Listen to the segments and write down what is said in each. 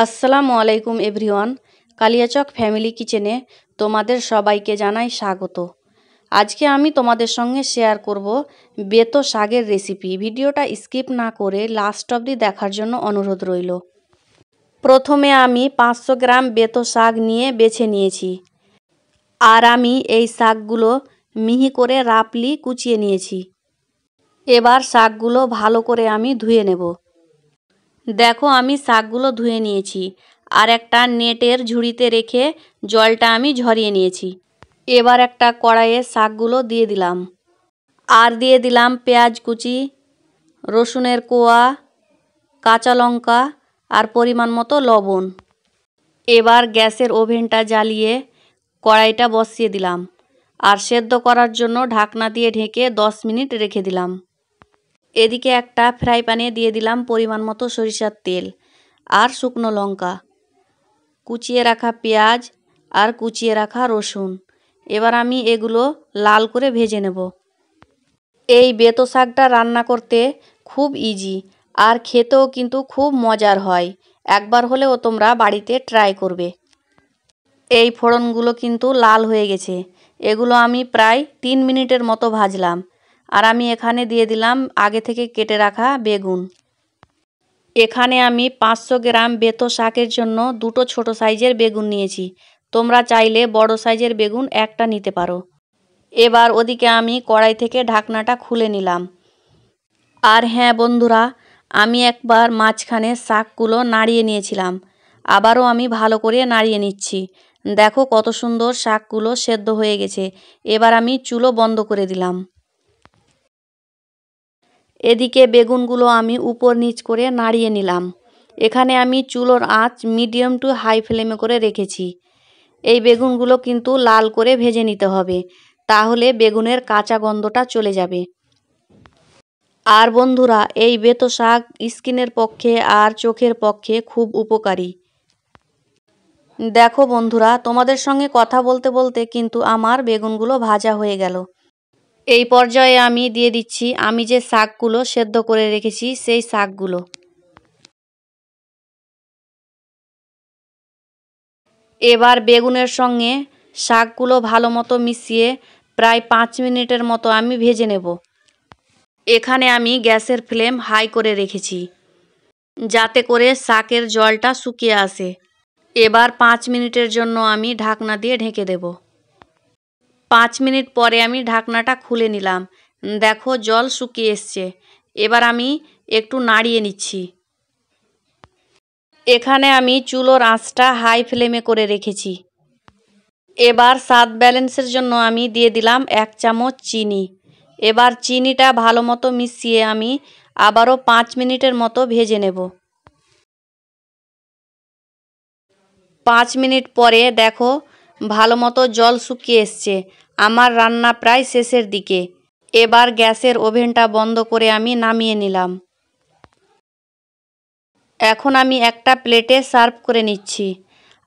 আসসালামু আলাইকুম everyone. Kaliachak family কিচেনে তোমাদের সবাইকে জানাই স্বাগত। আজকে আমি তোমাদের সঙ্গে শেয়ার করব বেতো শাকের রেসিপি। ভিডিওটা স্কিপ না করে লাস্ট অবধি দেখার জন্য অনুরোধ রইল। প্রথমে আমি 500 গ্রাম বেতো শাক নিয়ে বেছে নিয়েছি, আর আমি এই শাকগুলো মিহি করে রাফলি কুচিয়ে নিয়েছি। এবার শাকগুলো ভালো করে আমি ধুয়ে নেব। দেখো, আমি শাকগুলো ধুয়ে নিয়েছি আর একটা নেটের ঝুড়িতে রেখে জলটা আমি ঝরিয়ে নিয়েছি। এবার একটা কড়াইয়ে শাকগুলো দিয়ে দিলাম, আর দিয়ে দিলাম পেঁয়াজ কুচি, রসুনের কোয়া, কাঁচা লঙ্কা আর পরিমাণ মতো লবণ। এবার গ্যাসের ওভেনটা জ্বালিয়ে কড়াইটা বসিয়ে দিলাম আর সেদ্ধ করার জন্য ঢাকনা দিয়ে ঢেকে 10 মিনিট রেখে দিলাম। এদিকে একটা ফ্রাই প্যানে দিয়ে দিলাম পরিমাণ মতো সরিষার তেল আর শুকনো লঙ্কা, কুচিয়ে রাখা পেঁয়াজ আর কুচিয়ে রাখা রসুন। এবার আমি এগুলো লাল করে ভেজে নেব। এই বেতো শাকটা রান্না করতে খুব ইজি আর খেতেও কিন্তু খুব মজার হয়। একবার হলেও তোমরা বাড়িতে ট্রাই করবে। এই ফোড়নগুলো কিন্তু লাল হয়ে গেছে। এগুলো আমি প্রায় 3 মিনিটের মতো ভাজলাম। আর আমি এখানে দিয়ে দিলাম আগে থেকে কেটে রাখা বেগুন। এখানে আমি 500 গ্রাম বেতো শাকের জন্য দুটো ছোট সাইজের বেগুন নিয়েছি। তোমরা চাইলে বড় সাইজের বেগুন একটা নিতে পারো। এবার ওদিকে আমি কড়াই থেকে ঢাকনাটা খুলে নিলাম। আর হ্যাঁ বন্ধুরা, আমি একবার মাঝখানে শাকগুলো নাড়িয়ে নিয়েছিলাম। আবারও আমি ভালো করে নাড়িয়ে নিচ্ছি। দেখো কত সুন্দর শাকগুলো সেদ্ধ হয়ে গেছে। এবার আমি চুলো বন্ধ করে দিলাম। এদিকে বেগুনগুলো আমি উপর নিচ করে নাড়িয়ে নিলাম। এখানে আমি চুলোর আঁচ মিডিয়াম টু হাই ফ্লেমে করে রেখেছি। এই বেগুনগুলো কিন্তু লাল করে ভেজে নিতে হবে, তাহলে বেগুনের কাঁচা গন্ধটা চলে যাবে। আর বন্ধুরা, এই বেতো শাক স্কিনের পক্ষে আর চোখের পক্ষে খুব উপকারী। দেখো বন্ধুরা, তোমাদের সঙ্গে কথা বলতে বলতে কিন্তু আমার বেগুনগুলো ভাজা হয়ে গেল। এই পর্যায়ে আমি দিয়ে দিচ্ছি আমি যে শাকগুলো সেদ্ধ করে রেখেছি সেই শাকগুলো। এবার বেগুনের সঙ্গে শাকগুলো ভালো মতো মিশিয়ে প্রায় 5 মিনিটের মতো আমি ভেজে নেব। এখানে আমি গ্যাসের ফ্লেম হাই করে রেখেছি, যাতে করে শাকের জলটা শুকিয়ে আসে। এবার 5 মিনিটের জন্য আমি ঢাকনা দিয়ে ঢেকে দেব। 5 মিনিট পরে আমি ঢাকনাটা খুলে নিলাম। দেখো জল শুকিয়ে এসছে। এবার আমি একটু নাড়িয়ে নিচ্ছি। এখানে আমি চুলোর আঁচটা হাই ফ্লেমে করে রেখেছি। এবার স্বাদ ব্যালেন্সের জন্য আমি দিয়ে দিলাম 1 চামচ চিনি। এবার চিনিটা ভালো মতো মিশিয়ে আমি আবারও 5 মিনিটের মতো ভেজে নেব। 5 মিনিট পরে দেখো ভালো মতো জল শুকিয়ে এসছে। আমার রান্না প্রায় শেষের দিকে। এবার গ্যাসের ওভেনটা বন্ধ করে আমি নামিয়ে নিলাম। এখন আমি একটা প্লেটে সার্ভ করে নিচ্ছি।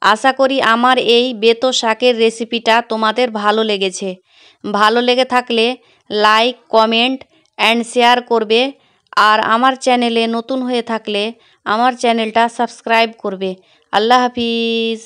আশা করি আমার এই বেতো শাকের রেসিপিটা তোমাদের ভালো লেগেছে। ভালো লেগে থাকলে লাইক, কমেন্ট অ্যান্ড শেয়ার করবে। আর আমার চ্যানেলে নতুন হয়ে থাকলে আমার চ্যানেলটা সাবস্ক্রাইব করবে। আল্লাহ হাফিজ।